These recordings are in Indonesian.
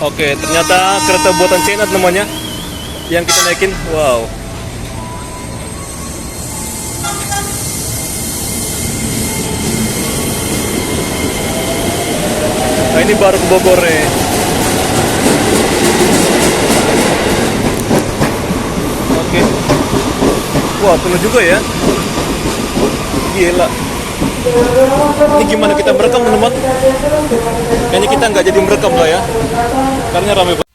Oke, ternyata kereta buatan China namanya yang kita naikin. Wow. Nah, ini baru ke Bogor nih. Oke. Wah, penuh juga ya. Gila. Ini gimana kita merekam, teman-teman? Kayaknya kita nggak jadi merekam lah ya, karena ramai banget.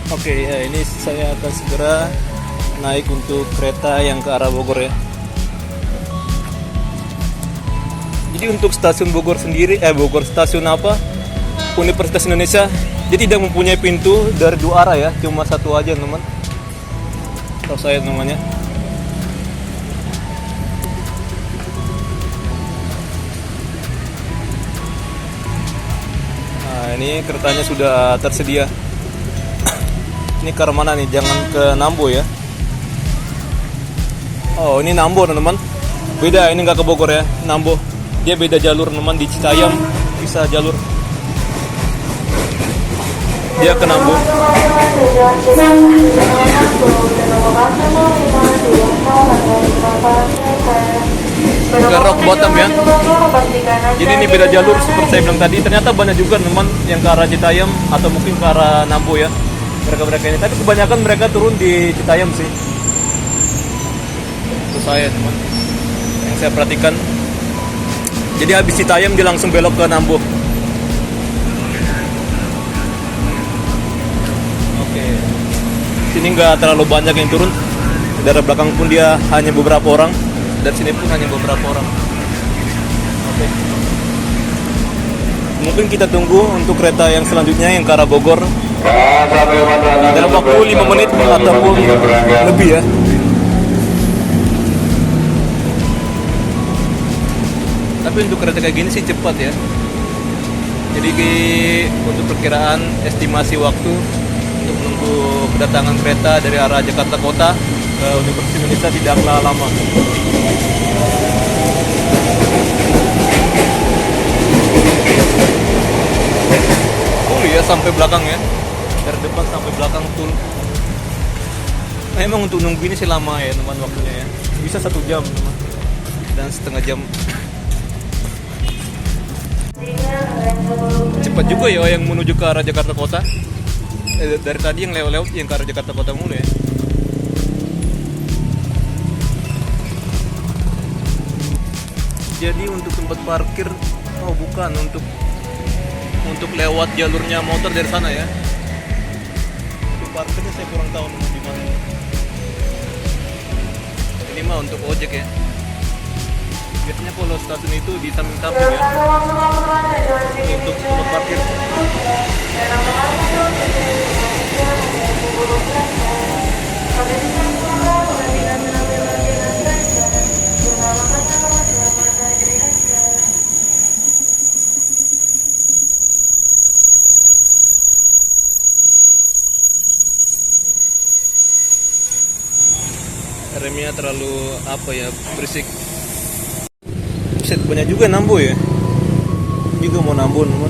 Oke, ya, ini saya akan segera naik untuk kereta yang ke arah Bogor ya. Jadi untuk stasiun Bogor sendiri, Bogor stasiun apa? Universitas Indonesia, dia tidak mempunyai pintu dari dua arah ya, cuma satu aja teman. Tahu saya namanya. Nah, ini keretanya sudah tersedia. Ini ke arah mana nih? Jangan ke Nambo ya. Oh, ini Nambo teman-teman. Beda, ini nggak ke Bogor ya, Nambo. Dia beda jalur teman, di Citayam bisa jalur. Dia ke Nambo. Ke Rock Bottom ya. Jadi ini beda jalur seperti saya bilang tadi. Ternyata banyak juga teman yang ke arah Citayam atau mungkin ke arah Nambo ya. Mereka ini, tapi kebanyakan mereka turun di Citayam sih. Itu saya teman, yang saya perhatikan. Jadi habis Citayam dia langsung belok ke Nambo. Oke, sini nggak terlalu banyak yang turun. Dari belakang pun dia hanya beberapa orang. Dari sini pun hanya beberapa orang. Oke. Mungkin kita tunggu untuk kereta yang selanjutnya yang ke arah Bogor. Dalam waktu 5 menit ataupun lebih ya. Tapi untuk kereta kayak gini sih cepat ya. Jadi untuk perkiraan estimasi waktu untuk menunggu kedatangan kereta dari arah Jakarta Kota ke Universitas Indonesia tidaklah lama. Oh iya, sampai belakang ya. Dari depan sampai belakang full. Nah, emang untuk nunggu ini sih lama ya teman waktunya ya. Bisa 1 jam teman. Dan setengah jam. Cepat juga ya yang menuju ke arah Jakarta Kota. Dari tadi yang lewat-lewat yang ke arah Jakarta Kota mulu ya. Jadi untuk tempat parkir, oh bukan, untuk lewat jalurnya motor dari sana ya. Parkirnya saya kurang tahu di mana. Ini mah untuk ojek ya. Biasanya kalau stasiun itu di samping-samping ya. Untuk tempat parkir. Remnya terlalu apa ya, berisik. Set banyak juga Nambo ya. Juga mau Nambo teman.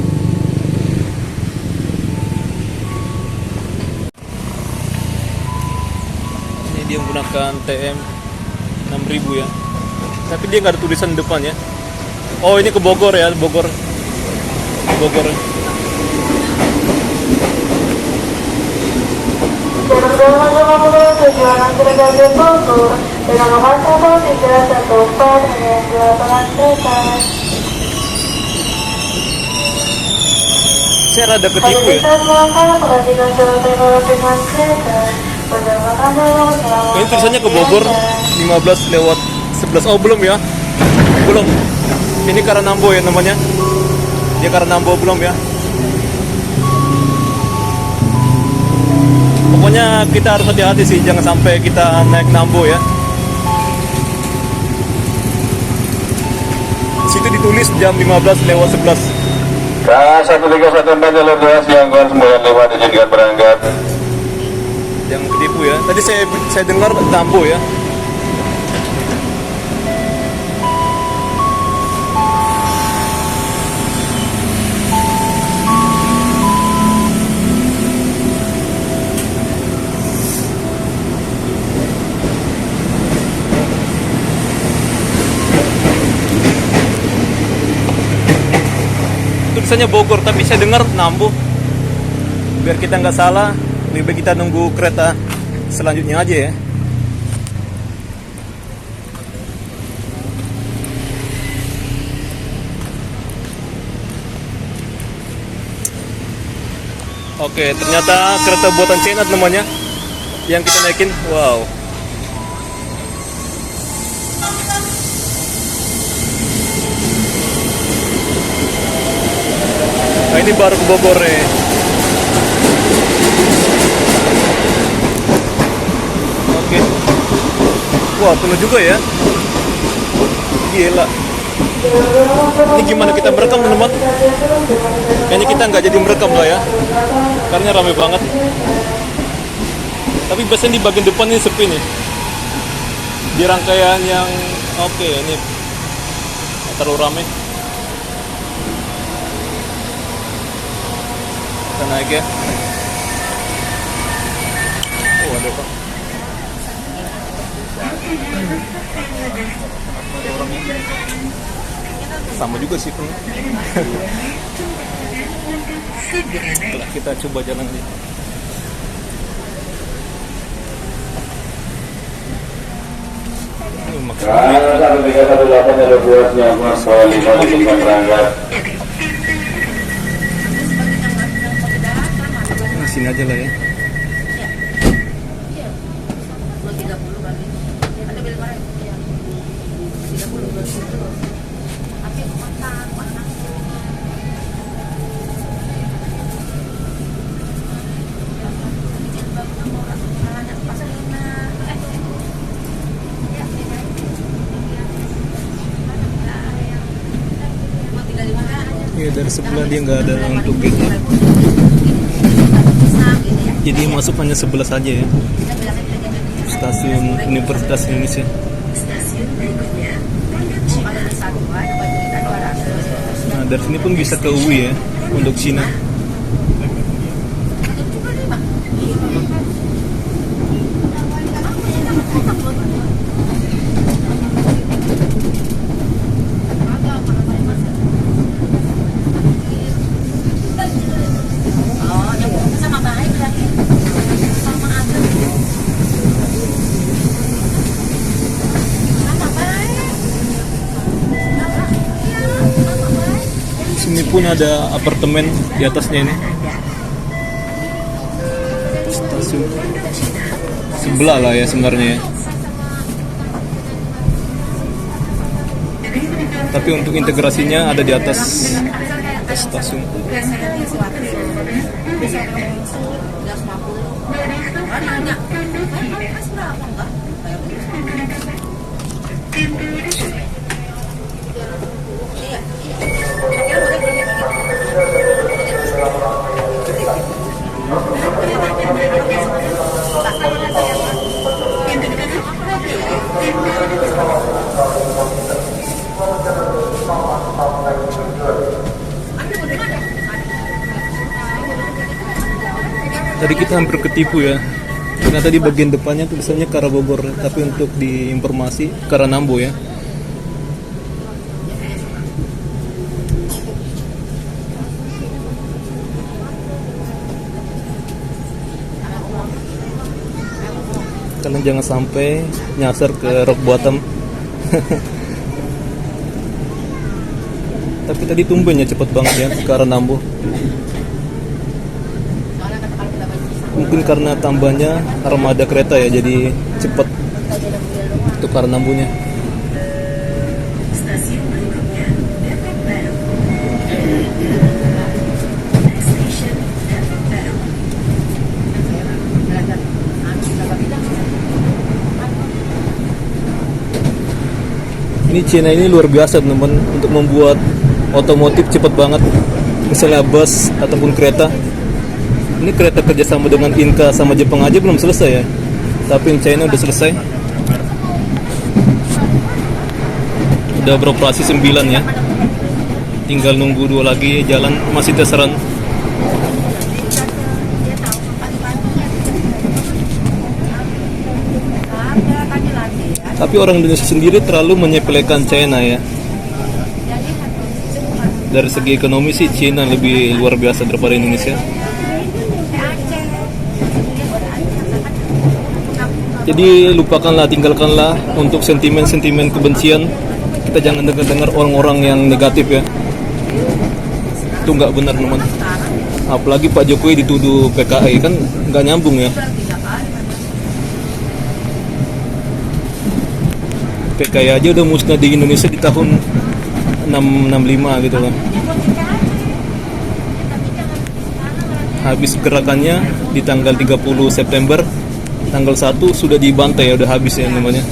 Ini dia menggunakan TM 6000 ya. Tapi dia nggak ada tulisan di depan ya. Oh, ini ke Bogor ya, Bogor. Bogor. Tujuan Antarabangsa Bogor dengan nomor 1314 dengan 2 kereta. Saya rada ketipu ya. Ini tulisannya ke Bogor 15 lewat 11. Oh belum ya. Belum. Ini karena Nambo ya namanya. Dia karena Nambo belum ya. tapi kita harus hati-hati sih, jangan sampai kita naik Nambo ya. Di situ ditulis jam 15:11. KA 1314 jalur 2 Sianggon 95 diizinkan berangkat. Jangan ketipu ya. Tadi saya dengar Nambo ya. Tulisannya Bogor, tapi saya dengar Nambo. Biar kita nggak salah, lebih baik kita nunggu kereta selanjutnya aja ya. Oke, ternyata kereta buatan China namanya yang kita naikin. Wow. Nah, ini baru ke Bogor ya. Oke. Wah, penuh juga ya. Gila. Ini gimana kita merekam, teman-teman? Kayaknya kita nggak jadi merekam lah ya, karena rame banget. Tapi biasanya di bagian depan ini sepi nih. Di rangkaian yang oke, ini terlalu rame. Kita naik ya. Oh, ada apa? Sama juga sih tuh. Kita coba jalan nih. KA 1318 jalur 2 Sianggon 95 diizinkan berangkat. Sini aja lah ya. Iya, dari sebelah dia nggak ada untuk gate. Jadi masuk hanya sebelah saja ya. Stasiun Universitas Indonesia. Nah, dari sini pun bisa ke UI ya, untuk Cina. Sini pun ada apartemen di atasnya ini. Stasiun sebelah lah ya sebenarnya ya. Tapi untuk integrasinya ada di atas stasiun. Tadi kita hampir ketipu ya, karena tadi bagian depannya tulisannya ke arah Bogor, tapi untuk di informasi ke arah Nambo ya. Kalian jangan sampai nyasar ke Rock Bottom. Tapi tadi tumbennya cepet banget ya ke arah Nambo. Mungkin karena tambahnya armada kereta ya, jadi cepat untuk arah Nambonya. Ini Cina ini luar biasa teman untuk membuat otomotif cepat banget. Misalnya bus ataupun kereta. Ini kereta kerjasama dengan Inka sama Jepang aja belum selesai ya. Tapi yang China udah selesai. Udah beroperasi 9 ya. Tinggal nunggu 2 lagi, jalan masih terseran. Tapi orang Indonesia sendiri terlalu menyepelekan China ya. Dari segi ekonomi sih China lebih luar biasa daripada Indonesia. Jadi lupakanlah, tinggalkanlah untuk sentimen-sentimen kebencian. Kita jangan dengar orang-orang yang negatif ya. Itu nggak benar teman. Apalagi Pak Jokowi dituduh PKI, kan nggak nyambung ya. PKI aja udah musnah di Indonesia di tahun 665 gitu loh. Habis gerakannya di tanggal 30 September, tanggal 1 sudah dibantai ya, udah habis ya namanya.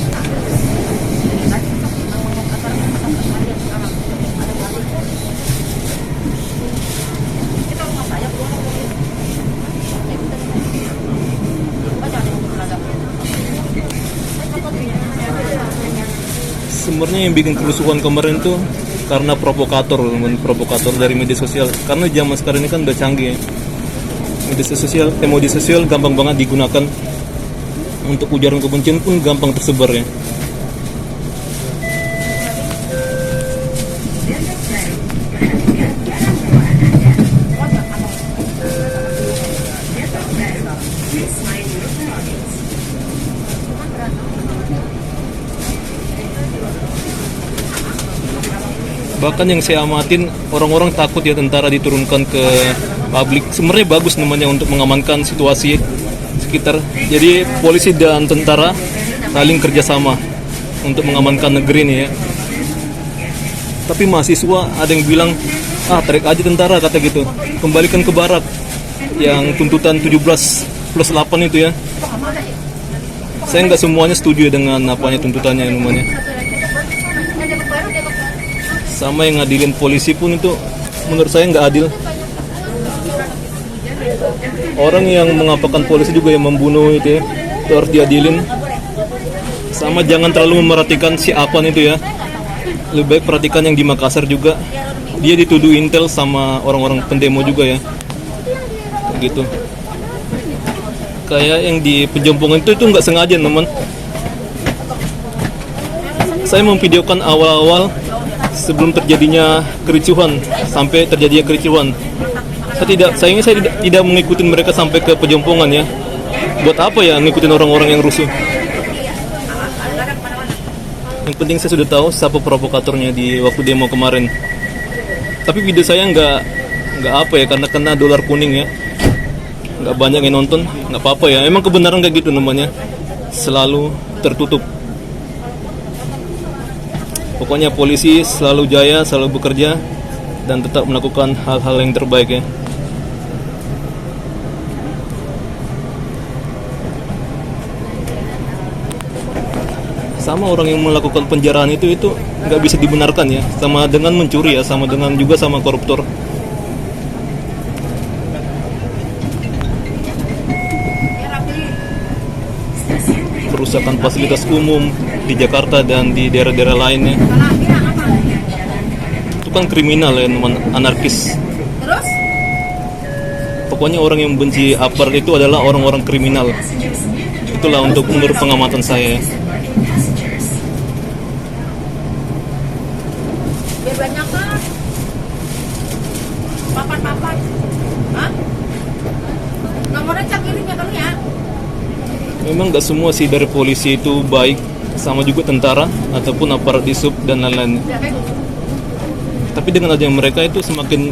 Sebenarnya yang bikin kerusuhan kemarin tuh karena provokator dari media sosial. Karena zaman sekarang ini kan udah canggih ya. Media sosial gampang banget digunakan untuk ujaran kebencian pun gampang tersebar ya. Bahkan yang saya amatin, orang-orang takut ya tentara diturunkan ke publik. Sebenarnya bagus namanya untuk mengamankan situasi sekitar. Jadi polisi dan tentara saling kerjasama untuk mengamankan negeri ini ya. Tapi mahasiswa ada yang bilang, tarik aja tentara kata gitu. Kembalikan ke barak yang tuntutan 17+8 itu ya. Saya nggak semuanya setuju dengan apanya tuntutannya namanya. Sama yang ngadilin polisi pun itu menurut saya nggak adil. Orang yang mengapakan polisi juga yang membunuh itu ya, itu harus diadilin. Sama jangan terlalu memerhatikan si Apan itu ya. Lebih baik perhatikan yang di Makassar juga. Dia dituduh intel sama orang-orang pendemo juga ya. Gitu. Kayak yang di Pejompongan itu nggak sengaja teman. Saya memvideokan awal-awal sebelum terjadinya kericuhan, sampai terjadinya kericuhan. Saya tidak mengikuti mereka sampai ke Pejompongan ya. Buat apa ya ngikutin orang-orang yang rusuh? Yang penting saya sudah tahu siapa provokatornya di waktu demo kemarin. Tapi video saya nggak apa ya, karena kena dolar kuning ya. Nggak banyak yang nonton, nggak apa-apa ya. Emang kebenaran kayak gitu namanya, selalu tertutup. Pokoknya polisi selalu jaya, selalu bekerja, dan tetap melakukan hal-hal yang terbaik ya. Sama orang yang melakukan penjarahan itu nggak bisa dibenarkan ya. Sama dengan mencuri ya, sama koruptor. Perusakan fasilitas umum di Jakarta dan di daerah-daerah lainnya itu kan kriminal ya teman, anarkis. Terus? Pokoknya orang yang membenci aparat itu adalah orang-orang kriminal. Itulah untuk menurut pengamatan saya. Biar banyak kan? Papan-papan. Hah? Nomornya cakirinya kali ya? Memang nggak semua sih dari polisi itu baik, sama juga tentara ataupun aparat di sub dan lain-lain. Tapi dengan adanya mereka itu semakin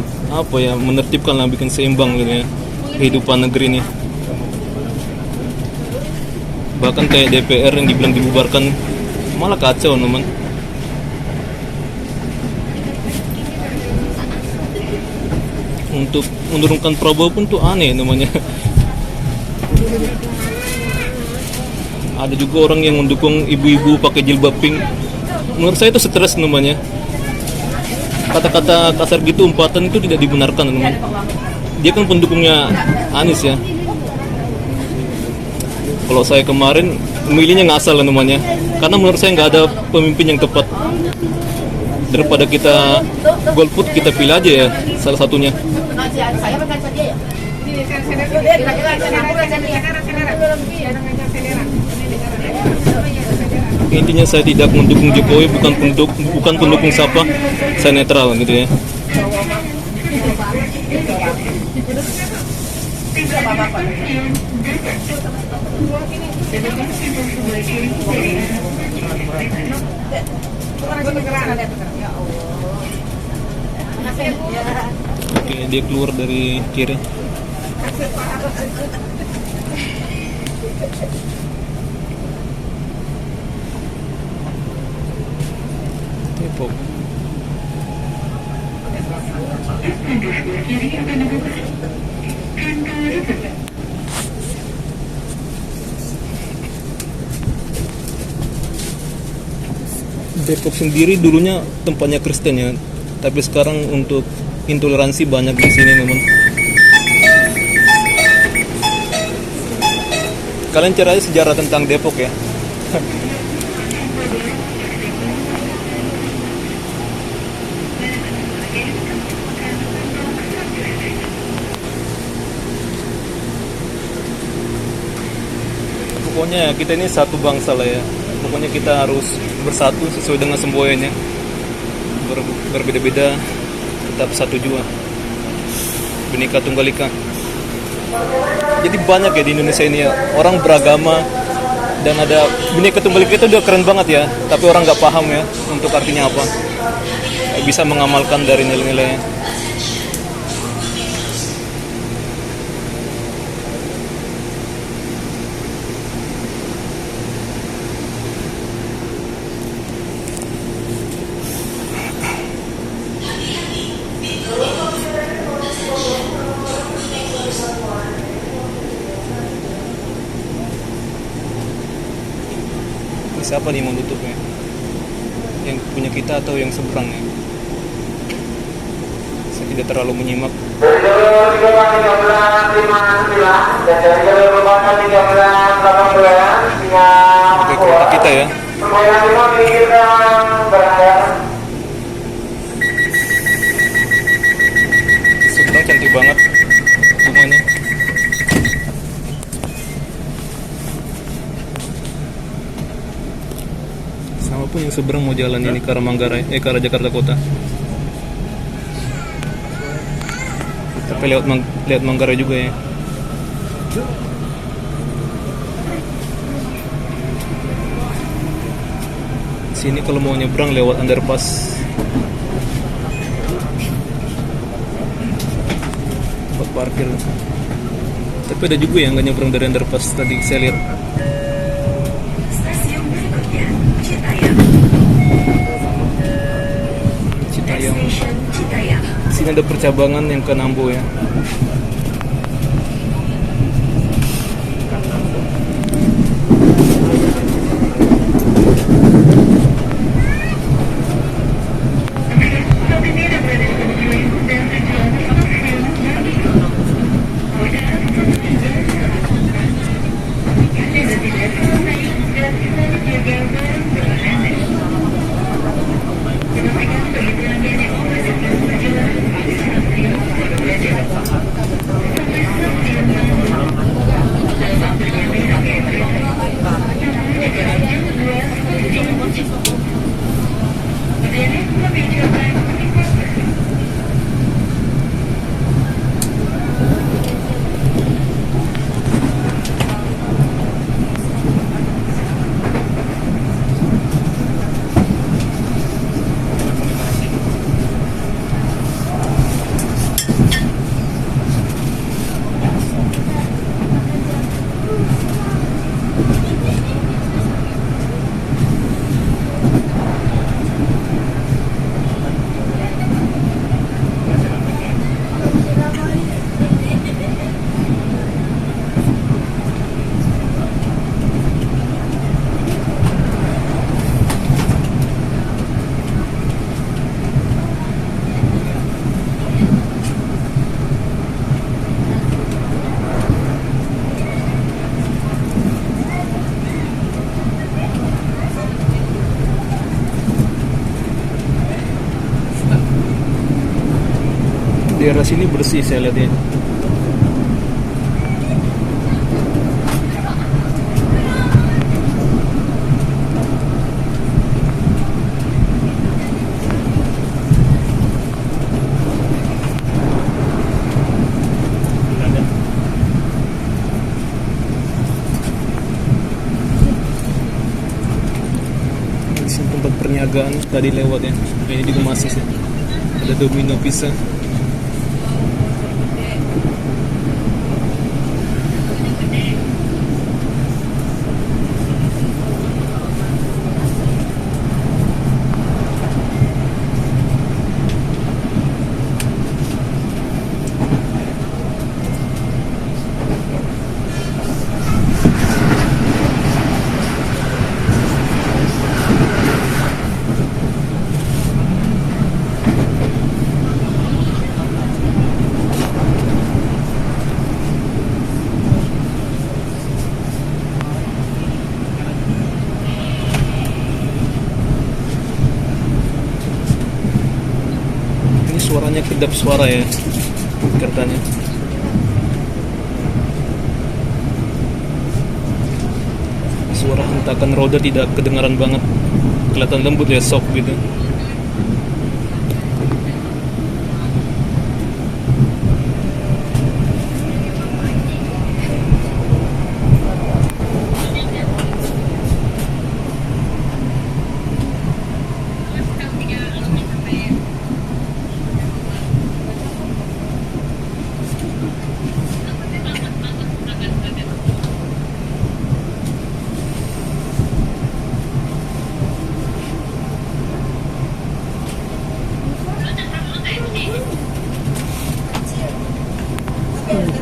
menertibkan lah, bikin seimbang gitu ya kehidupan negeri ini. Bahkan kayak DPR yang dibilang dibubarkan malah kacau teman. Untuk menurunkan Prabowo pun tuh aneh namanya. Ada juga orang yang mendukung ibu-ibu pakai jilbab pink. menurut saya itu stres namanya. Kata-kata kasar gitu, umpatan itu tidak dibenarkan teman. Dia kan pendukungnya Anies ya. Kalau saya kemarin memilihnya ngasal namanya, karena menurut saya nggak ada pemimpin yang tepat. Daripada kita golput, kita pilih aja ya salah satunya. Intinya saya tidak mendukung Jokowi, bukan pendukung siapa, saya netral gitu ya. Oke, dia keluar dari kiri. Depok. Depok sendiri dulunya tempatnya Kristen ya, tapi sekarang untuk intoleransi banyak di sini teman. Kalian cari aja sejarah tentang Depok ya. Pokoknya kita ini satu bangsa lah ya. Pokoknya kita harus bersatu sesuai dengan semboyannya. Berbeda-beda tetap satu jua. Bhinneka Tunggal Ika. Jadi banyak ya di Indonesia ini ya, orang beragama dan ada Bhinneka Tunggal Ika itu udah keren banget ya. Tapi orang nggak paham ya untuk artinya apa. Nggak bisa mengamalkan dari nilai-nilainya. Siapa nih yang mau tutupnya? Yang punya kita atau yang seberang ya? Saya tidak terlalu menyimak. Dari jalur 1359 dan dari jalur rumahnya 1318 hingga Oke, kereta kita ya. semuanya semua diizinkan berangkat. Seberang cantik banget bunganya. Sama pun yang seberang mau jalan ini ke arah Manggarai, ke arah Jakarta Kota. Tapi lihat Manggarai juga ya. Sini kalau mau nyebrang lewat underpass. Buat parkir. Tapi ada juga yang nggak nyebrang dari underpass tadi saya lihat. Citayam. Sini ada percabangan yang ke Nambo ya. daerah sini bersih saya lihat ya. Di sini tempat perniagaan tadi lewat ya. Ini juga masih sih. Ada Domino Pizza. Ini suaranya kedap suara ya, keretanya. Suara hentakan roda tidak kedengaran banget, kelihatan lembut ya, soft gitu.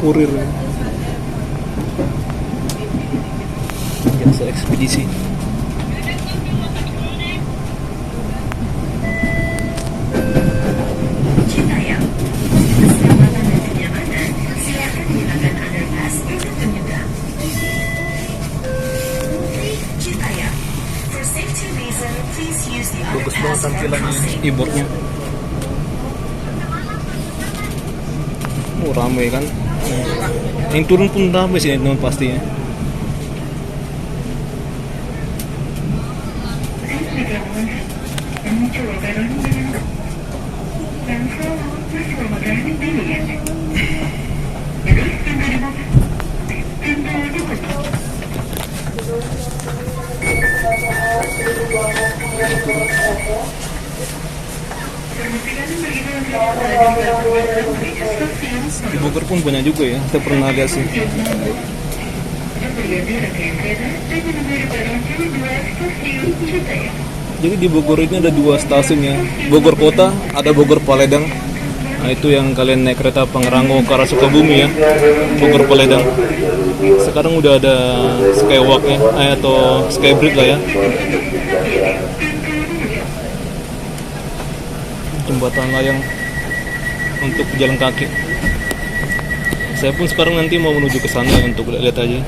Kurir jasa ekspedisi. Citayam, keselamatan dan kenyamanan, silakan gunakan underpass untuk penyeberang. Citayam, for safety reason, please use the Bagus banget underpass for tampilannya, crossing. e-boardnya. Oh, ramai kan. Yang turun pun ramai sih teman pastinya. Di Bogor pun banyak juga ya, kita pernah lihat sih. Jadi di Bogor ini ada 2 stasiun ya, Bogor Kota, ada Bogor Paledang. Nah itu yang kalian naik kereta Pangrango ke arah Sukabumi ya, Bogor Paledang. Sekarang udah ada Skywalk ya, atau Skybridge lah ya. Jembatan layang untuk pejalan kaki. Saya pun sekarang nanti mau menuju ke sana untuk lihat aja.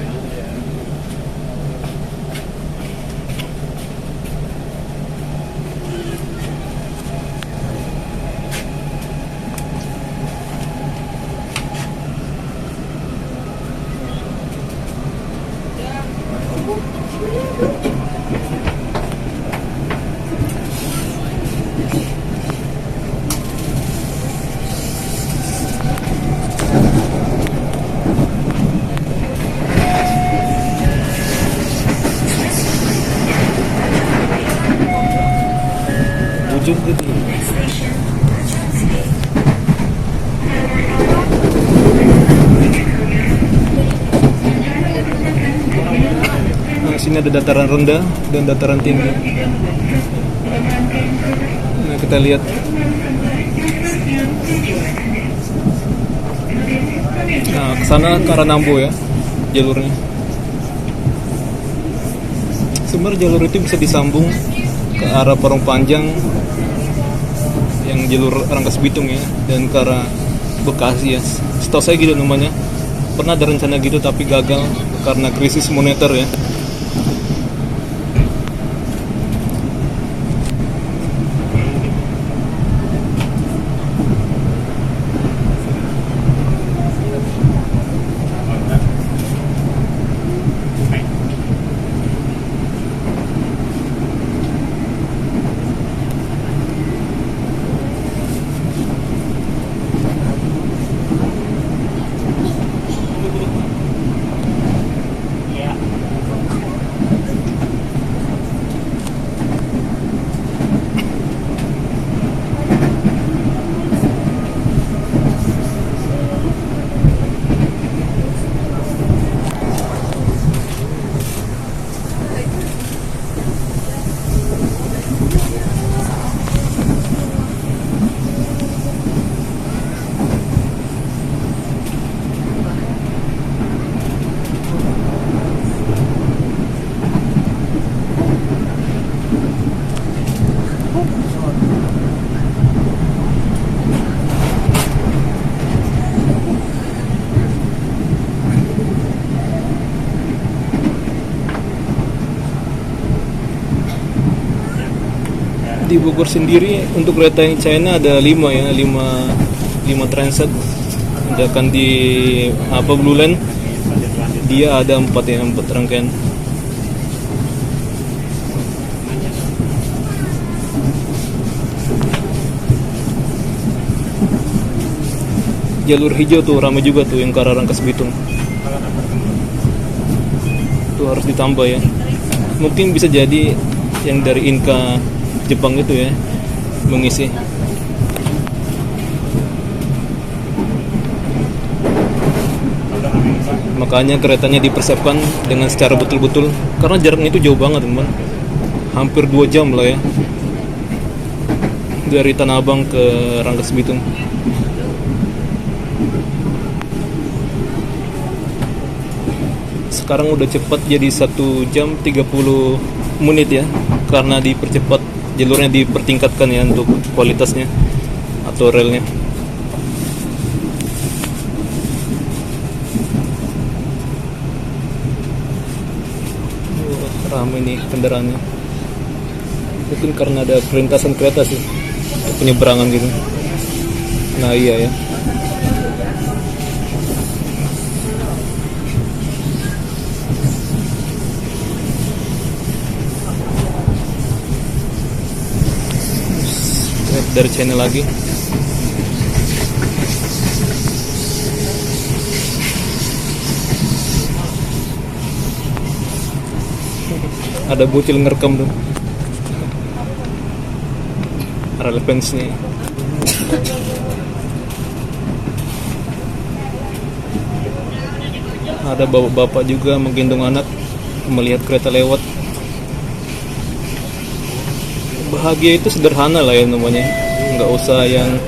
Ujung gitu. Nah, sini ada dataran rendah dan dataran tinggi. Nah, kita lihat. Nah, ke sana ke arah Nambo ya, jalurnya. Sebenarnya jalur itu bisa disambung ke arah Parung Panjang yang jalur Rangkas Bitung ya, dan ke arah Bekasi ya. Setahu saya gitu namanya. Pernah ada rencana gitu tapi gagal karena krisis moneter ya. Di Bogor sendiri untuk kereta yang China ada 5 ya, 5 transit. Sedangkan di Blue Line dia ada 4 ya, 4 rangkaian. Jalur hijau tuh ramai juga tuh yang ke arah Rangkas Bitung. Tuh harus ditambah ya. Mungkin bisa jadi yang dari Inka Jepang itu ya mengisi. Makanya keretanya dipersiapkan dengan secara betul-betul karena jaraknya itu jauh banget teman. Hampir 2 jam lah ya. Dari Tanah Abang ke Rangkas Bitung. Sekarang udah cepat jadi 1 jam 30 menit ya, karena dipercepat, jalurnya dipertingkatkan ya untuk kualitasnya atau relnya. Ramai nih kendaraannya. Mungkin karena ada perlintasan kereta sih, penyeberangan gitu. Nah iya ya. Dari channel lagi. Ada bocil ngerekam tuh. Relevance nih. Ada bapak-bapak juga menggendong anak melihat kereta lewat. Bahagia itu sederhana lah ya namanya, nggak usah yang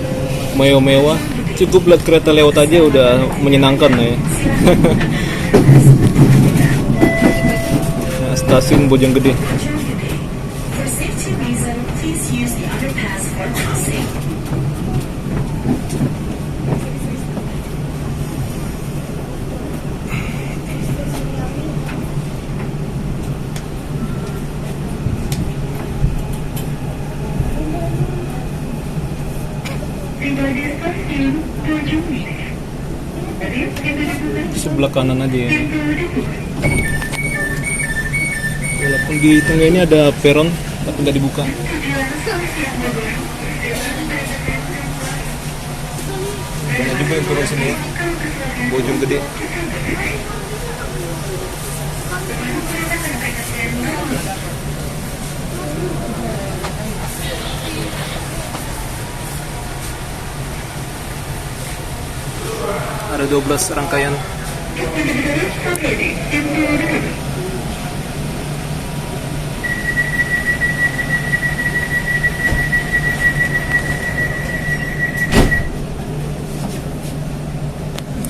mewah-mewah, cukup lihat kereta lewat aja udah menyenangkan lah ya. Nah, stasiun Bojonggede. For safety reason, please use the underpass for crossing. Di sebelah kanan aja ya. Walaupun di tengah ini ada peron tapi nggak dibuka. Banyak juga yang turun sini ya. Bojonggede. Ada 12 rangkaian.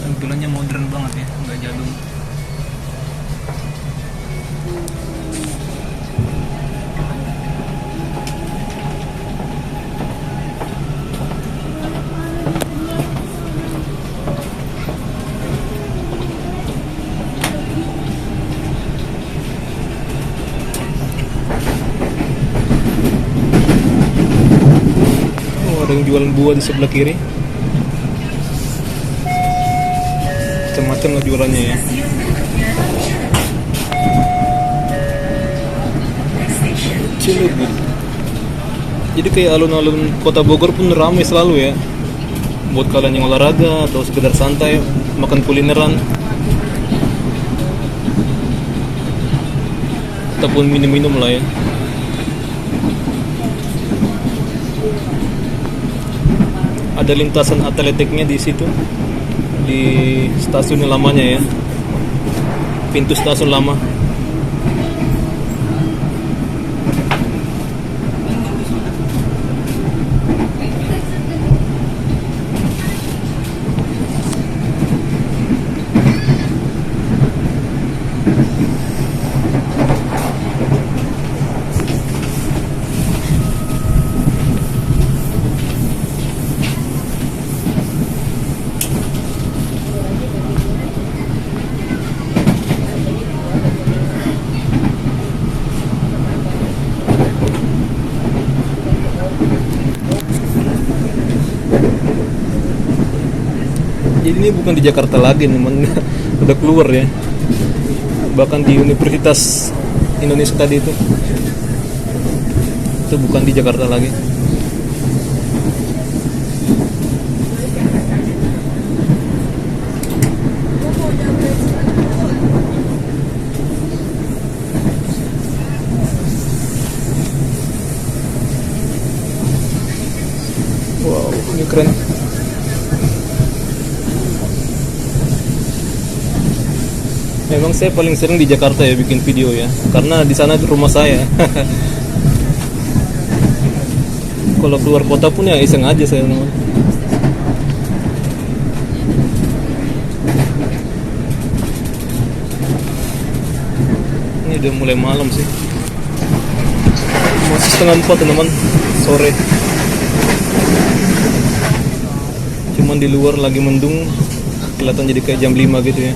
Tampilannya modern banget ya, nggak jadul. Ada yang jualan buah di sebelah kiri. Macam-macam lah jualannya ya. Cilebut. Jadi kayak alun-alun kota Bogor pun ramai selalu ya. Buat kalian yang olahraga atau sekedar santai, makan kulineran, ataupun minum-minum lah ya. Ada lintasan atletiknya di situ, di stasiun lamanya ya, pintu stasiun lama. Ini bukan di Jakarta lagi, teman. Udah keluar ya. Bahkan di Universitas Indonesia tadi itu bukan di Jakarta lagi. Wow, ini keren. Memang saya paling sering di Jakarta ya bikin video ya, karena di sana rumah saya. Kalau keluar kota pun ya iseng aja saya, teman. Ini udah mulai malam sih, masih 3:30 teman, sore. Cuman di luar lagi mendung, kelihatan jadi kayak jam 5 gitu ya.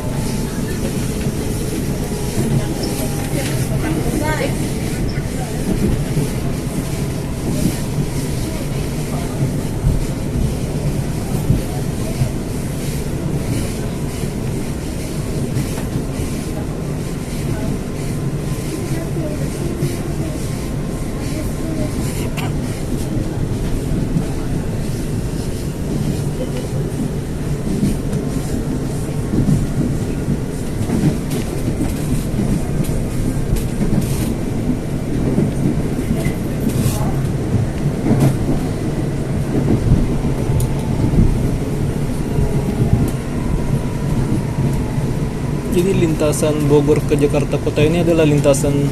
Jadi lintasan Bogor ke Jakarta Kota ini adalah lintasan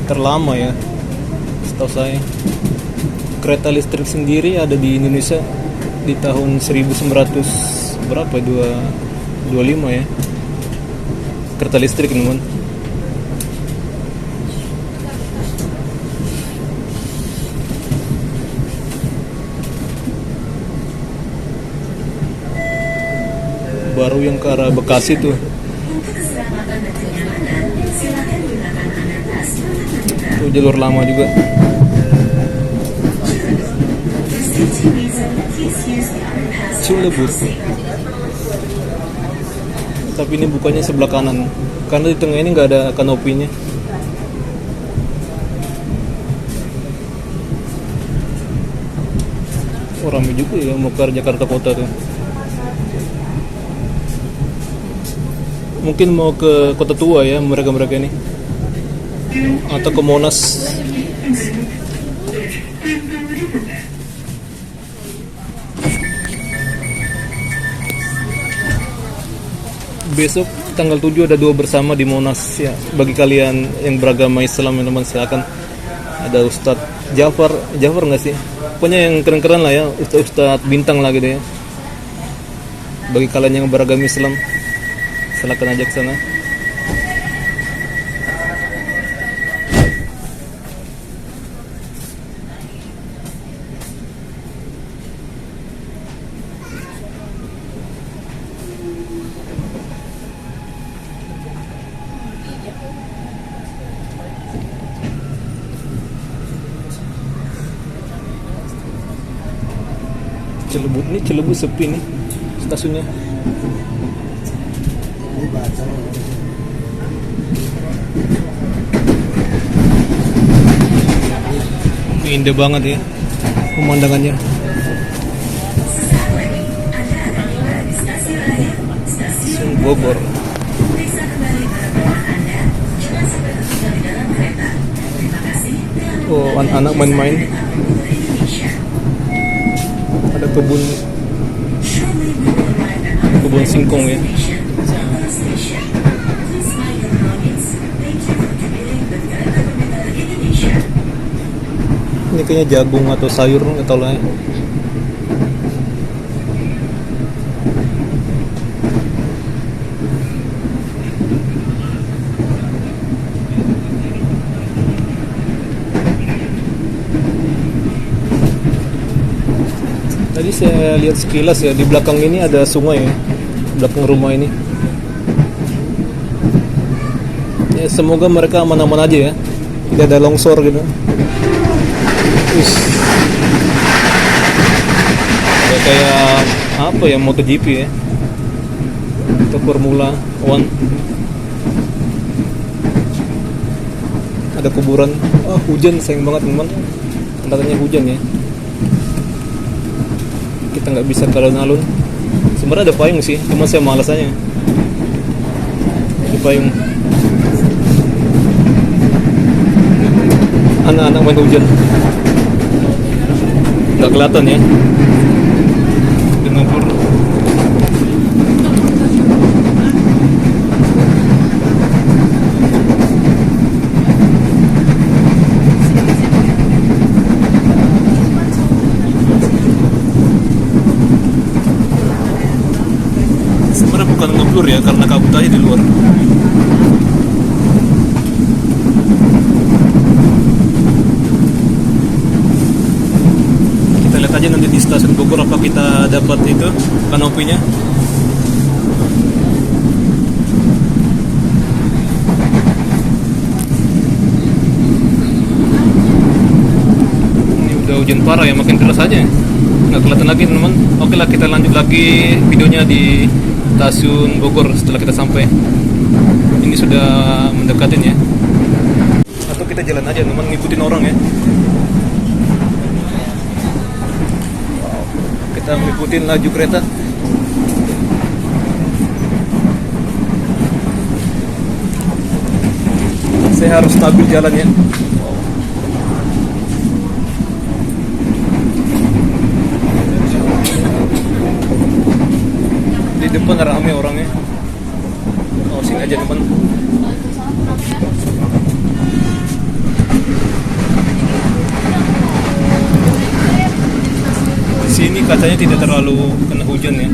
terlama ya, setahu saya. Kereta listrik sendiri ada di Indonesia di tahun 1900 berapa? 25 ya. Kereta listrik, teman. Baru yang ke arah Bekasi tuh. Itu jalur lama juga. Cilebut. Tapi ini bukannya sebelah kanan, karena di tengah ini nggak ada kanopinya. Oh, ramai juga ya mau ke Jakarta Kota tuh. Mungkin mau ke Kota Tua ya mereka-mereka ini, atau ke Monas. Besok tanggal 7 ada 2 bersama di Monas ya. Bagi kalian yang beragama Islam, teman-teman, silakan. Ada Ustadz Jafar nggak sih? Pokoknya yang keren-keren lah ya, Ustadz bintang lah gitu ya. Bagi kalian yang beragama Islam, silakan aja ke sana. Cilebut sepi nih stasiunnya. Indah banget ya pemandangannya. Stasiun Bogor. Oh, anak-anak main-main. Ada kebun singkong ya. Ini kayaknya jagung atau sayur, nggak tahu lah ya. Tadi saya lihat sekilas ya, di belakang ini ada sungai ya, belakang rumah ini. Ya, semoga mereka aman-aman aja ya, tidak ada longsor gitu. Ya, kayak apa ya, MotoGP ya. Itu Formula One. Ada kuburan. Hujan, sayang banget teman. Katanya hujan ya. Kita nggak bisa ke alun-alun. Sebenarnya ada payung sih, cuma saya malas aja. Ada payung. Anak-anak main hujan. Nggak kelihatan ya. Dengan pur. Sebenarnya bukan ngeblur ya, karena kabut aja di luar. Kita lihat aja nanti di stasiun Bogor apa kita dapat itu kanopinya. Ini udah hujan parah ya, makin deras aja. Nggak kelihatan lagi teman. Oke lah, kita lanjut lagi videonya di stasiun Bogor setelah kita sampai. Ini sudah mendekatin ya. Atau kita jalan aja teman, ngikutin orang ya. Kita ngikutin laju kereta. Saya harus stabil jalan ya. Di depan ramai orangnya. Sini aja teman. Di sini kacanya tidak terlalu kena hujan ya.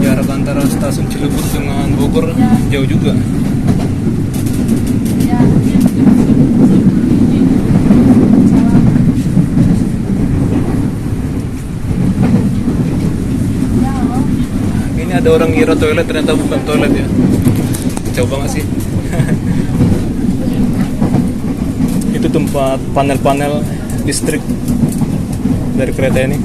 Jarak antara stasiun Cilebut dengan Bogor jauh juga. Ini ada orang ngira toilet, ternyata bukan toilet ya. Jauh banget sih. Itu tempat panel-panel listrik dari kereta ini.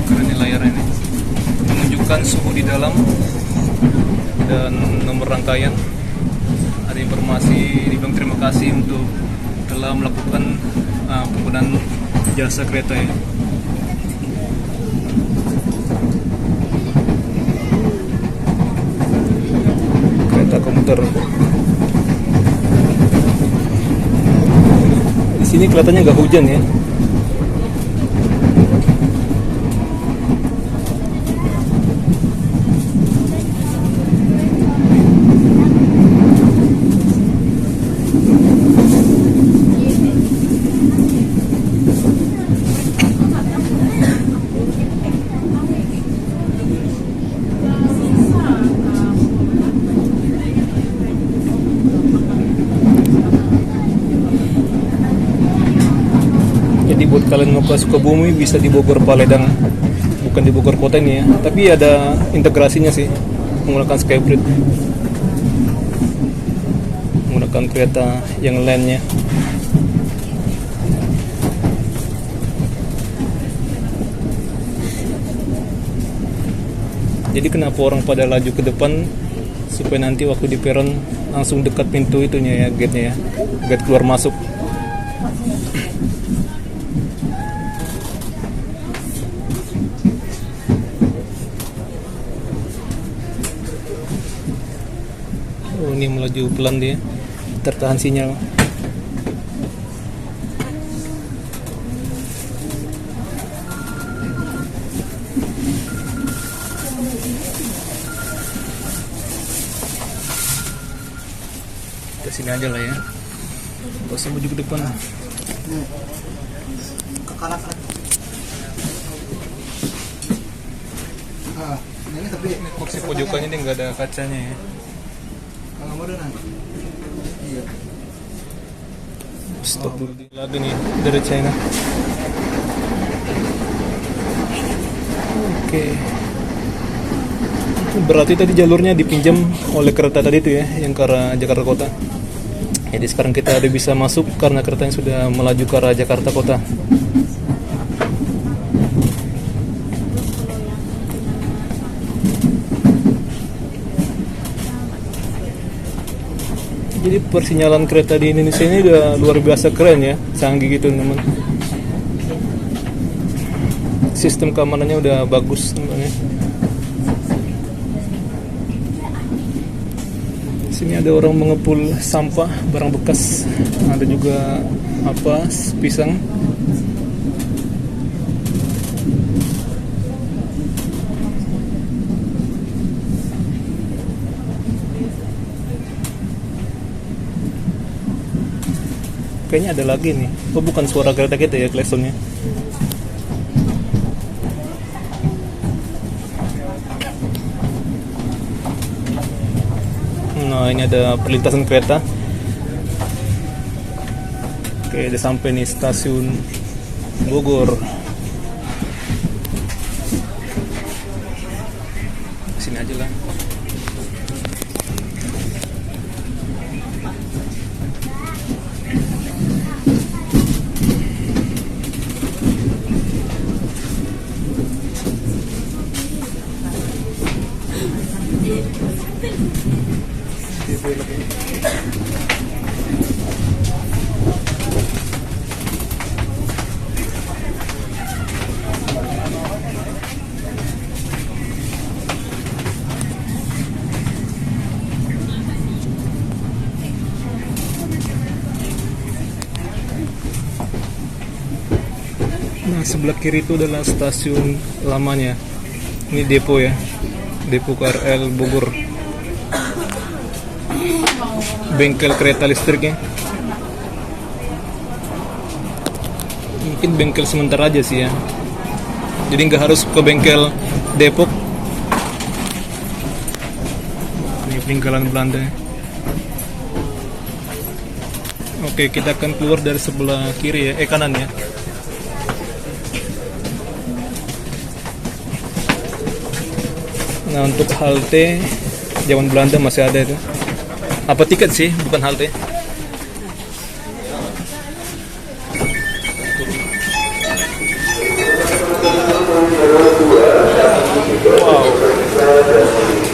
Keren nih layarnya ini. Menunjukkan suhu di dalam dan nomor rangkaian. Ada informasi dibilang terima kasih untuk telah melakukan penggunaan jasa kereta ya. Kereta komuter. Di sini kelihatannya nggak hujan ya. Jadi buat kalian mau ke Sukabumi bisa di Bogor Paledang, bukan di Bogor kota ini ya. Tapi ada integrasinya sih, menggunakan Skybridge, menggunakan kereta yang lainnya. Jadi kenapa orang pada laju ke depan, supaya nanti waktu di peron langsung dekat pintu itunya ya, gate-nya ya, gate keluar masuk. Oh, ini melaju pelan dia, tertahan sinyal. Ke sini aja lah ya, gak usah maju ke depan. Ke kanan. Ini tapi Ini kursi pojokannya ini nggak ada kacanya ya. kalau modern. Iya. Stop dulu lagi nih dari China. Oke. Berarti tadi jalurnya dipinjam oleh kereta tadi itu ya, yang ke arah Jakarta Kota. Jadi sekarang kita udah bisa masuk karena keretanya sudah melaju ke arah Jakarta Kota. Jadi persinyalan kereta di Indonesia ini udah luar biasa keren ya, canggih gitu teman. Sistem keamanannya udah bagus teman-teman. Sini ada orang mengepul sampah, barang bekas. Ada juga pisang. Kayaknya ada lagi nih. Oh, bukan suara kereta kita ya, klaksonnya. Nah, ini ada perlintasan kereta. Oke, udah sampai nih stasiun Bogor. Sini aja lah. Nah, sebelah kiri itu adalah stasiun lamanya. Ini depo ya, depo KRL Bogor. Bengkel kereta listriknya. Mungkin bengkel sementara aja sih ya. Jadi nggak harus ke bengkel Depok. Ini peninggalan Belanda. Oke, kita akan keluar dari sebelah kiri ya, kanan ya. Nah, untuk halte zaman Belanda masih ada itu. Apa tiket sih, bukan halte. Wow.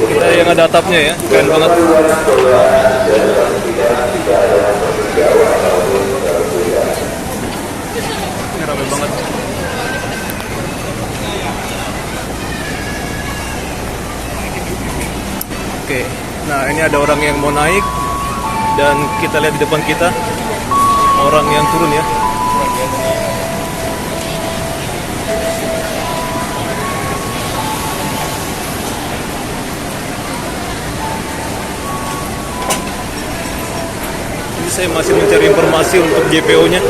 Kita yang ada atapnya ya, keren banget. Ini ramai banget. Oke, nah ini ada orang yang mau naik dan kita lihat di depan kita orang yang turun ya. Ini saya masih mencari informasi untuk JPO-nya.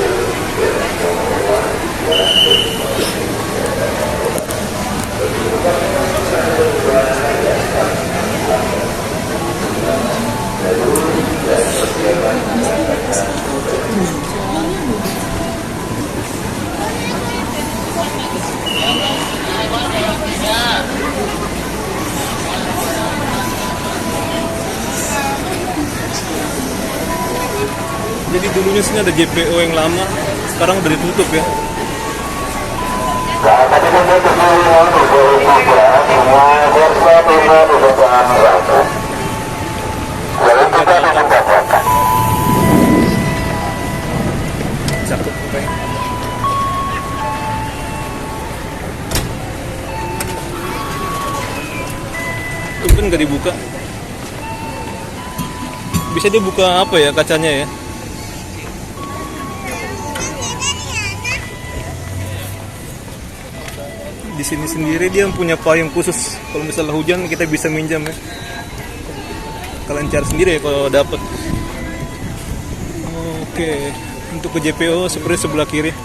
Jadi dulunya sini ada JPO yang lama, sekarang udah ditutup ya. Cakep, oke. Mungkin nggak dibuka. Bisa dibuka apa ya kacanya ya? Di sini sendiri dia punya payung khusus. Kalau misalnya hujan kita bisa minjam ya. Kalian cari sendiri ya kalau dapat. Oke, untuk ke JPO seperti sebelah kiri.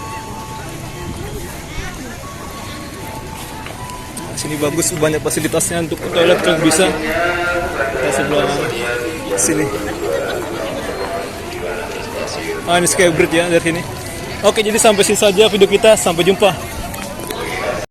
Nah, sini bagus, banyak fasilitasnya untuk toilet kalau bisa. Kita sebelah sini. Ini Skybridge ya dari sini. Oke, jadi sampai sini saja video kita. Sampai jumpa.